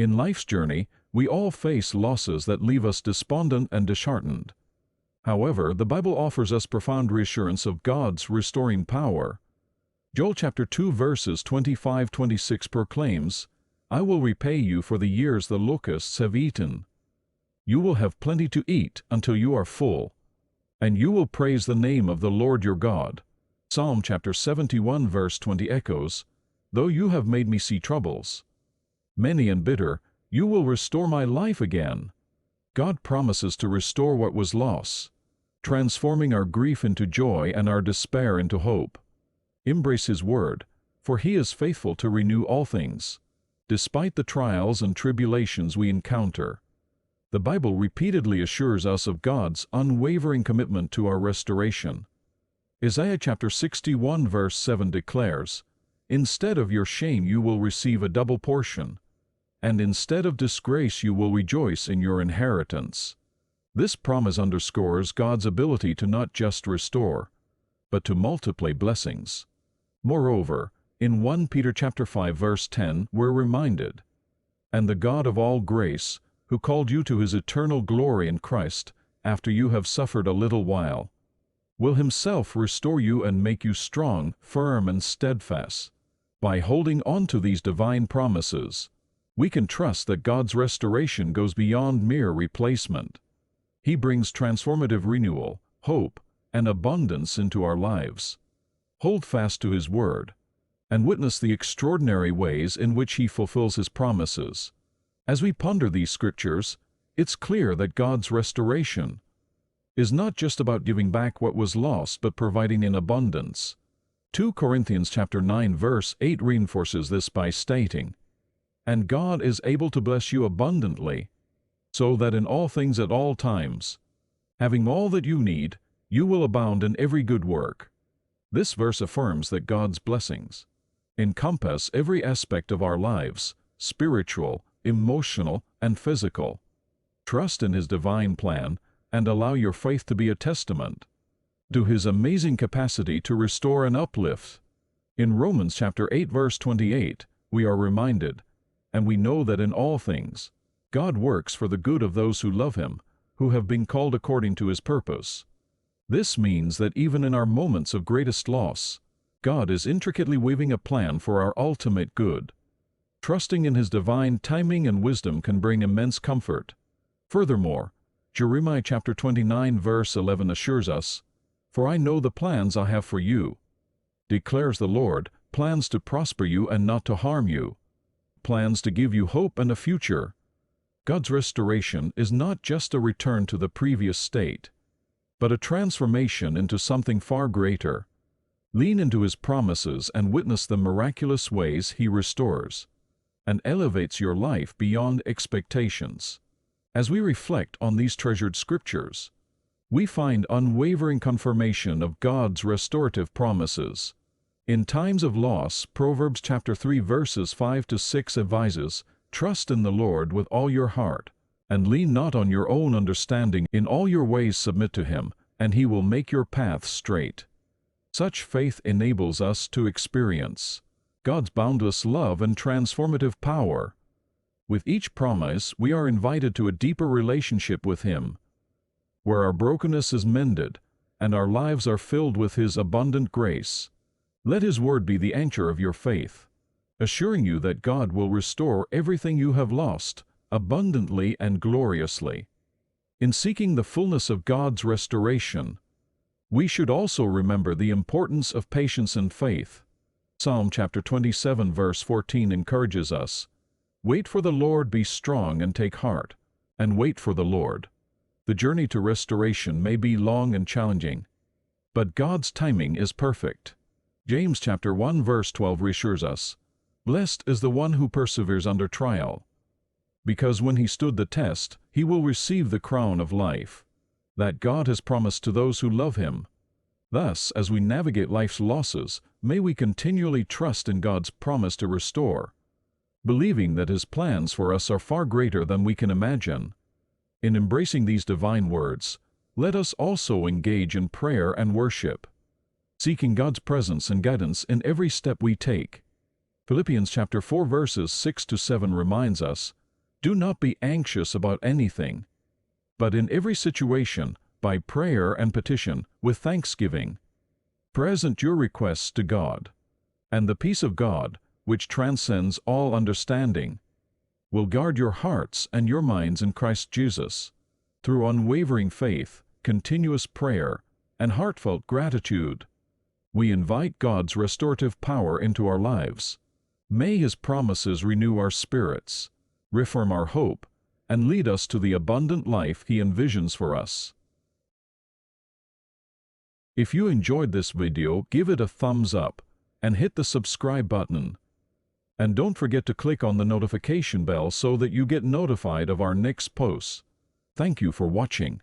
In life's journey, we all face losses that leave us despondent and disheartened. However, the Bible offers us profound reassurance of God's restoring power. Joel chapter 2 verses 25-26 proclaims, "I will repay you for the years the locusts have eaten. You will have plenty to eat until you are full, and you will praise the name of the Lord your God." Psalm chapter 71 verse 20 echoes, "Though you have made me see troubles, many and bitter, you will restore my life again." God promises to restore what was lost, transforming our grief into joy and our despair into hope. Embrace His word, for He is faithful to renew all things. Despite the trials and tribulations we encounter, the Bible repeatedly assures us of God's unwavering commitment to our restoration. Isaiah chapter 61 verse 7 declares, "Instead of your shame you will receive a double portion, and instead of disgrace you will rejoice in your inheritance." This promise underscores God's ability to not just restore, but to multiply blessings. Moreover, in 1 Peter chapter 5 verse 10 we're reminded, "And the God of all grace, who called you to His eternal glory in Christ, after you have suffered a little while, will Himself restore you and make you strong, firm, and steadfast." By holding on to these divine promises, we can trust that God's restoration goes beyond mere replacement. He brings transformative renewal, hope, and abundance into our lives. Hold fast to His word, and witness the extraordinary ways in which He fulfills His promises. As we ponder these scriptures, it's clear that God's restoration is not just about giving back what was lost, but providing in abundance. 2 Corinthians chapter 9 verse 8 reinforces this by stating, "And God is able to bless you abundantly, so that in all things at all times, having all that you need, you will abound in every good work." This verse affirms that God's blessings encompass every aspect of our lives, spiritual, emotional, and physical. Trust in His divine plan and allow your faith to be a testament to His amazing capacity to restore and uplift. In Romans chapter 8 verse 28, we are reminded, "And we know that in all things, God works for the good of those who love Him, who have been called according to His purpose." This means that even in our moments of greatest loss, God is intricately weaving a plan for our ultimate good. Trusting in His divine timing and wisdom can bring immense comfort. Furthermore, Jeremiah chapter 29 verse 11 assures us, "For I know the plans I have for you, declares the Lord, plans to prosper you and not to harm you, plans to give you hope and a future." God's restoration is not just a return to the previous state, but a transformation into something far greater. Lean into His promises and witness the miraculous ways He restores and elevates your life beyond expectations. As we reflect on these treasured scriptures, we find unwavering confirmation of God's restorative promises. In times of loss, Proverbs chapter 3 verses 5-6 advises, "Trust in the Lord with all your heart, and lean not on your own understanding. In all your ways submit to Him, and He will make your paths straight." Such faith enables us to experience God's boundless love and transformative power. With each promise, we are invited to a deeper relationship with Him, where our brokenness is mended and our lives are filled with His abundant grace. Let His word be the anchor of your faith, assuring you that God will restore everything you have lost, abundantly and gloriously. In seeking the fullness of God's restoration, we should also remember the importance of patience and faith. Psalm chapter 27 verse 14 encourages us, "Wait for the Lord, be strong and take heart, and wait for the Lord." The journey to restoration may be long and challenging, but God's timing is perfect. James chapter 1 verse 12 reassures us, "Blessed is the one who perseveres under trial, because when he stood the test, he will receive the crown of life that God has promised to those who love Him." Thus, as we navigate life's losses, may we continually trust in God's promise to restore, believing that His plans for us are far greater than we can imagine. In embracing these divine words, let us also engage in prayer and worship, seeking God's presence and guidance in every step we take. Philippians chapter 4 verses 6-7 reminds us, Do not be anxious about anything, but in every situation, by prayer and petition, with thanksgiving, present your requests to God, and the peace of God, which transcends all understanding, will guard your hearts and your minds in Christ Jesus. Through unwavering faith, continuous prayer, and heartfelt gratitude, we invite God's restorative power into our lives. May His promises renew our spirits, reaffirm our hope, and lead us to the abundant life He envisions for us. If you enjoyed this video, give it a thumbs up and hit the subscribe button. And don't forget to click on the notification bell so that you get notified of our next posts. Thank you for watching.